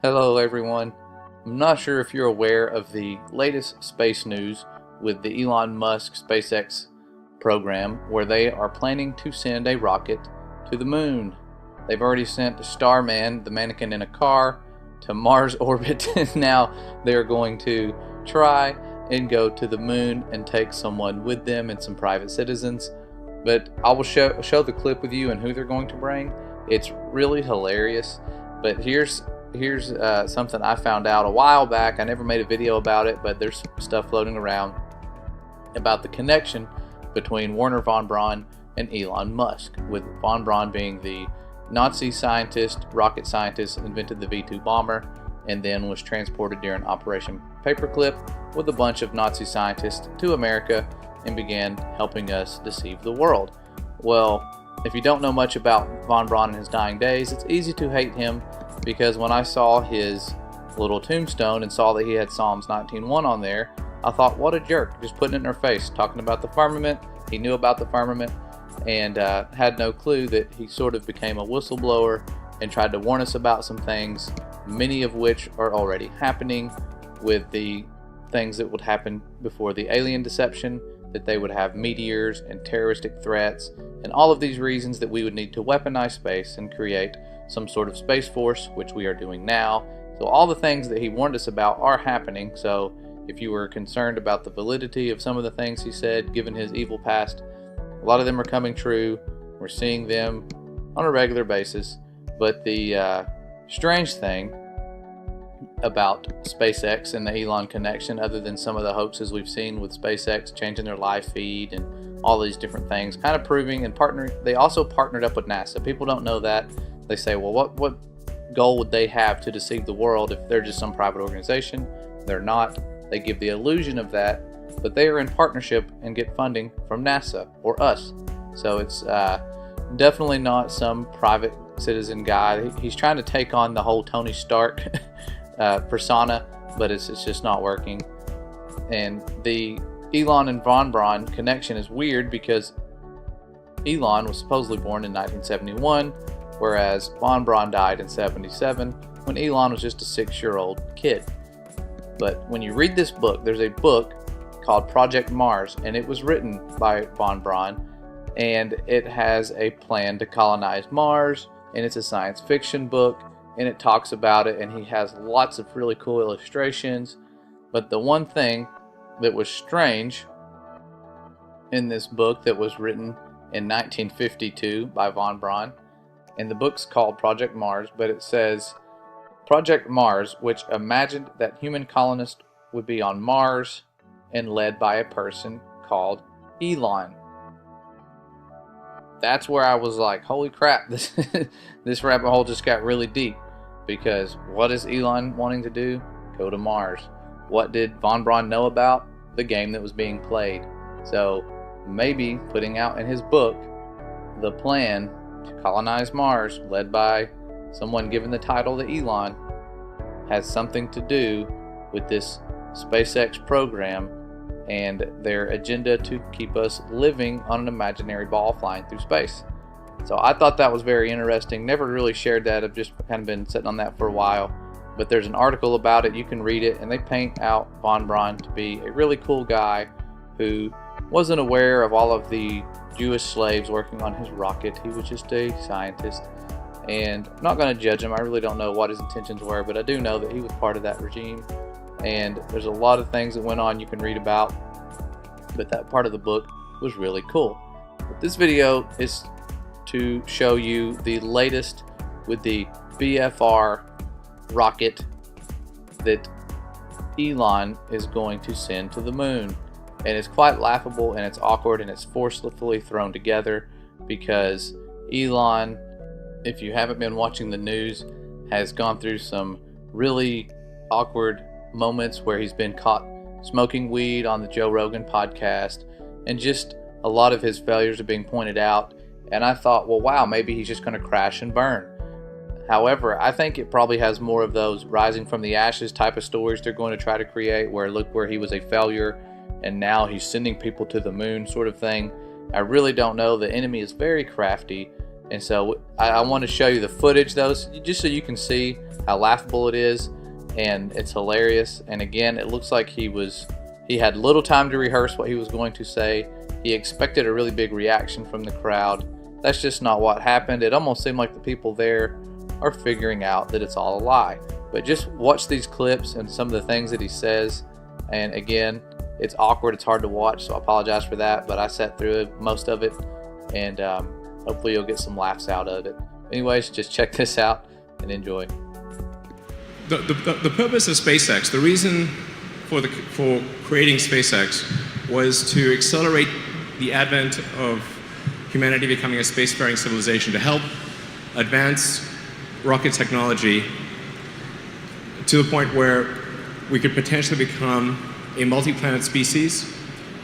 Hello everyone. I'm not sure if you're aware of the latest space news with the Elon Musk SpaceX program where they are planning to send a rocket to the moon. They've already sent Starman, the mannequin in a car, to Mars orbit, and now they're going to try and go to the moon and take someone with them and some private citizens. But I will show the clip with you and who they're going to bring. It's really hilarious. But here's something I found out a while back. I never made a video about it, but there's stuff floating around about the connection between Werner von Braun and Elon Musk, with von Braun being the Nazi scientist, rocket scientist, invented the V-2 bomber, and then was transported during Operation Paperclip with a bunch of Nazi scientists to America and began helping us deceive the world. Well, if you don't know much about von Braun in his dying days, it's easy to hate him, because when I saw his little tombstone and saw that he had Psalms 19:1 on there, I thought, what a jerk, just putting it in her face, talking about the firmament. He knew about the firmament and had no clue that he sort of became a whistleblower and tried to warn us about some things, many of which are already happening, with the things that would happen before the alien deception, that they would have meteors and terroristic threats, and all of these reasons that we would need to weaponize space and create some sort of space force, which we are doing now. So all the things that he warned us about are happening. So if you were concerned about the validity of some of the things he said, given his evil past, a lot of them are coming true. We're seeing them on a regular basis. But the strange thing about SpaceX and the Elon connection, other than some of the hoaxes we've seen with SpaceX changing their live feed and all these different things, kind of proving and partnering. They also partnered up with NASA. People don't know that. They say, well, what goal would they have to deceive the world if they're just some private organization? They're not. They give the illusion of that, but they are in partnership and get funding from NASA or us. So it's definitely not some private citizen guy. He's trying to take on the whole Tony Stark persona, but it's just not working. And the Elon and von Braun connection is weird because Elon was supposedly born in 1971, whereas von Braun died in 77 when Elon was just a 6-year-old kid. But when you read this book, there's a book called Project Mars, and it was written by von Braun, and it has a plan to colonize Mars, and it's a science fiction book, and it talks about it, and he has lots of really cool illustrations. But the one thing that was strange in this book that was written in 1952 by von Braun, and the book's called Project Mars, but it says, Project Mars, which imagined that human colonists would be on Mars and led by a person called Elon. That's where I was like, holy crap, this rabbit hole just got really deep. Because what is Elon wanting to do? Go to Mars. What did von Braun know about? The game that was being played. So maybe putting out in his book the plan to colonize Mars, led by someone given the title to Elon, has something to do with this SpaceX program and their agenda to keep us living on an imaginary ball flying through space. So I thought that was very interesting. Never really shared that. I've just kind of been sitting on that for a while. But there's an article about it. You can read it, and they paint out von Braun to be a really cool guy who wasn't aware of all of the Jewish slaves working on his rocket. He was just a scientist. And I'm not going to judge him. I really don't know what his intentions were, but I do know that he was part of that regime. And there's a lot of things that went on you can read about, but that part of the book was really cool. But this video is to show you the latest with the BFR rocket that Elon is going to send to the moon. And it's quite laughable, and it's awkward, and it's forcefully thrown together because Elon, if you haven't been watching the news, has gone through some really awkward moments where he's been caught smoking weed on the Joe Rogan podcast, and just a lot of his failures are being pointed out. And I thought, well, wow, maybe he's just going to crash and burn. However, I think it probably has more of those rising from the ashes type of stories they're going to try to create, where look where he was a failure and now he's sending people to the moon sort of thing. I really don't know. The enemy is very crafty, And so I want to show you the footage though, just so you can see how laughable it is, and it's hilarious. And again, it looks like he had little time to rehearse what he was going to say. He expected a really big reaction from the crowd. That's just not what happened. It almost seemed like the people there are figuring out that it's all a lie. But just watch these clips and some of the things that he says. And again, it's awkward, it's hard to watch, so I apologize for that, but I sat through most of it, and hopefully you'll get some laughs out of it. Anyways, just check this out and enjoy. The purpose of SpaceX, the reason for creating SpaceX, was to accelerate the advent of humanity becoming a spacefaring civilization, to help advance rocket technology to the point where we could potentially become a multi-planet species.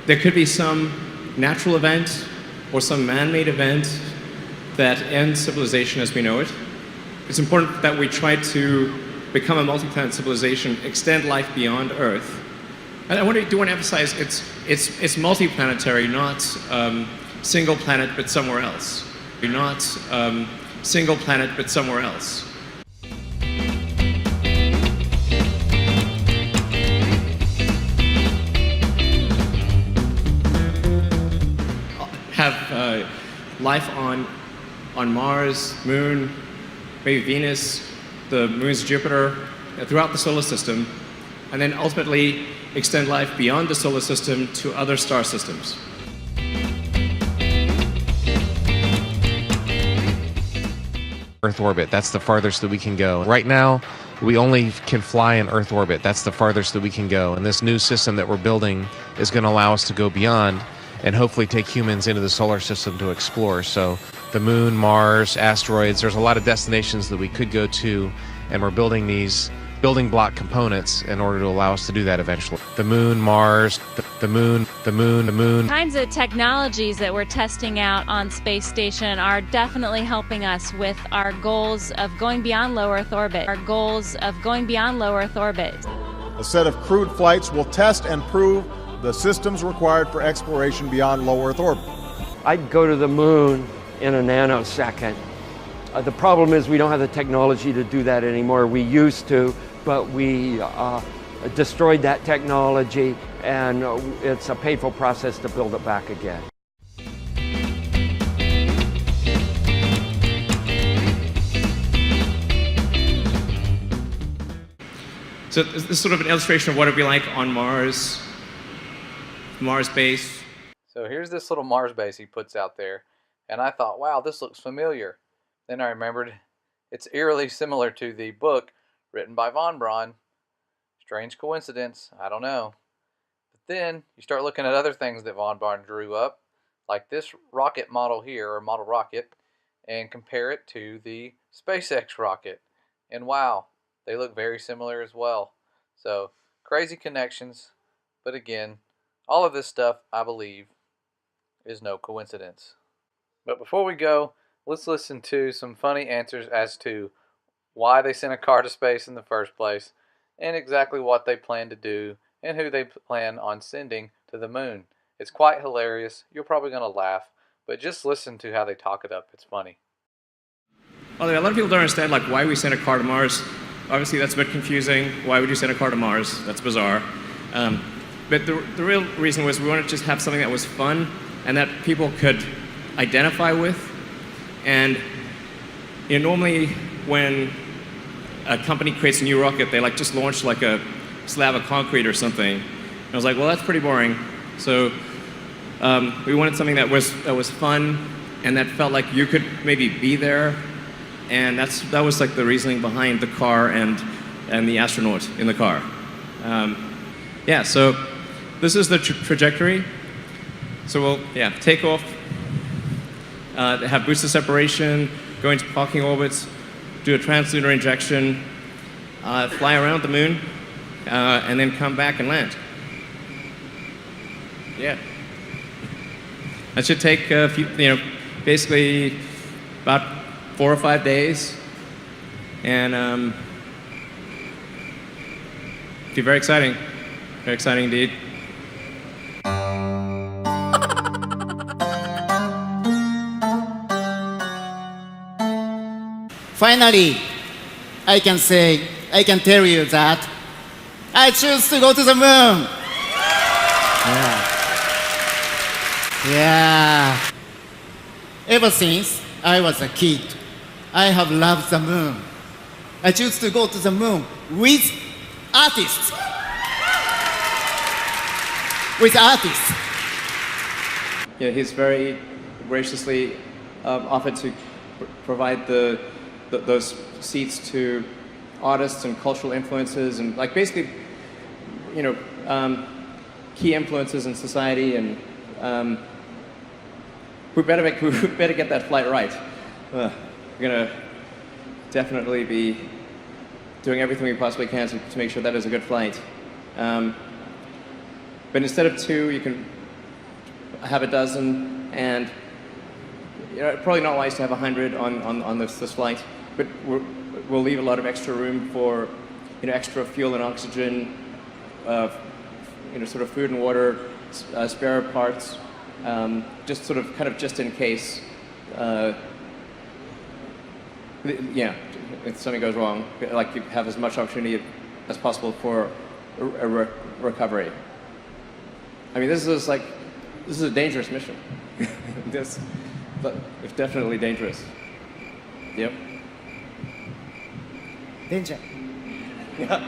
There could be some natural event or some man-made event that ends civilization as we know it. It's important that we try to become a multi-planet civilization, extend life beyond Earth. And I do want to emphasize it's multi-planetary, not single planet but somewhere else. Not single planet but somewhere else. Have life on Mars, Moon, maybe Venus, the moons of Jupiter, throughout the solar system, and then ultimately extend life beyond the solar system to other star systems. Earth orbit, that's the farthest that we can go. Right now, we only can fly in Earth orbit. That's the farthest that we can go. And this new system that we're building is going to allow us to go beyond and hopefully take humans into the solar system to explore. So the moon, Mars, asteroids, there's a lot of destinations that we could go to, and we're building these building block components in order to allow us to do that eventually. The moon, Mars, the moon. Kinds of technologies that we're testing out on space station are definitely helping us with our goals of going beyond low Earth orbit. A set of crewed flights will test and prove the systems required for exploration beyond low Earth orbit. I'd go to the moon in a nanosecond. The problem is we don't have the technology to do that anymore. We used to, but we destroyed that technology, and it's a painful process to build it back again. So this is sort of an illustration of what it'd be like on Mars base. So here's this little Mars base he puts out there, and I thought, wow, this looks familiar. Then I remembered it's eerily similar to the book written by von Braun. Strange coincidence, I don't know. But then you start looking at other things that von Braun drew up, like this rocket model here, or model rocket, and compare it to the SpaceX rocket. And wow, they look very similar as well. So crazy connections, but again, all of this stuff, I believe, is no coincidence. But before we go, let's listen to some funny answers as to why they sent a car to space in the first place, and exactly what they plan to do, and who they plan on sending to the moon. It's quite hilarious. You're probably going to laugh, but just listen to how they talk it up. It's funny. Well, a lot of people don't understand why we sent a car to Mars. Obviously, that's a bit confusing. Why would you send a car to Mars? That's bizarre. But the real reason was we wanted to just have something that was fun and that people could identify with. And normally when a company creates a new rocket, they just launch a slab of concrete or something. And I was like, well, that's pretty boring. So we wanted something that was fun and that felt like you could maybe be there. And that was the reasoning behind the car and the astronaut in the car. Yeah, so this is the trajectory. So we'll take off, have booster separation, go into parking orbits, do a translunar injection, fly around the moon, and then come back and land. Yeah. That should take a few, basically about 4 or 5 days, and it'll be very exciting indeed. Finally, I can tell you that I choose to go to the moon. Yeah. Ever since I was a kid, I have loved the moon. I choose to go to the moon with artists. Yeah, he's very graciously offered to provide those seats to artists and cultural influences and like basically, key influences in society, and we better get that flight right. We're gonna definitely be doing everything we possibly can to make sure that is a good flight. But instead of 2, you can have a dozen, and probably not wise to have 100 on this flight, but we'll leave a lot of extra room for extra fuel and oxygen, sort of food and water, spare parts, just sort of just in case. If something goes wrong, like you have as much opportunity as possible for a recovery. I mean, this is a dangerous mission. But it's definitely dangerous. Yep. Danger. Yeah.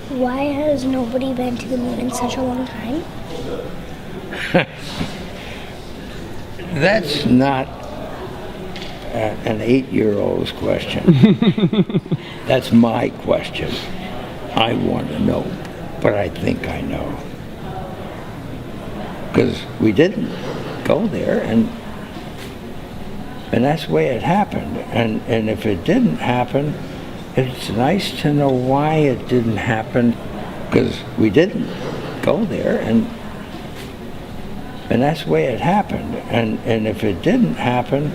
Why has nobody been to the moon in such a long time? That's not an 8-year-old's question. That's my question. I want to know, but I think I know. Because we didn't go there, and that's the way it happened. And if it didn't happen, it's nice to know why it didn't happen, because we didn't go there, and that's the way it happened. And if it didn't happen,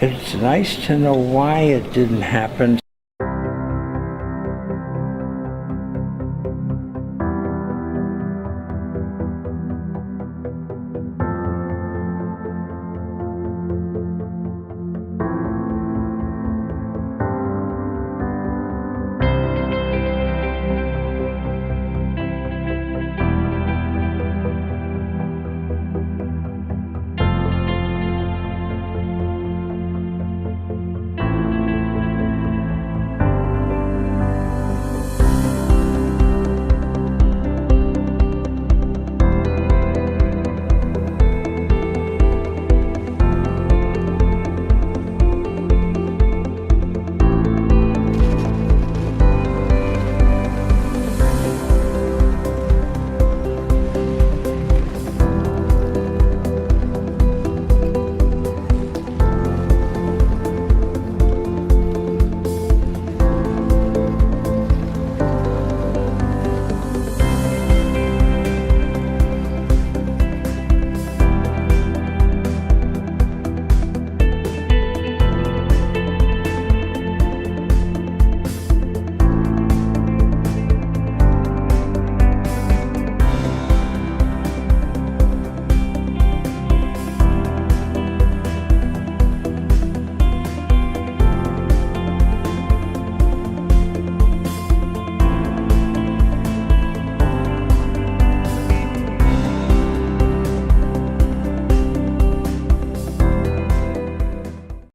it's nice to know why it didn't happen,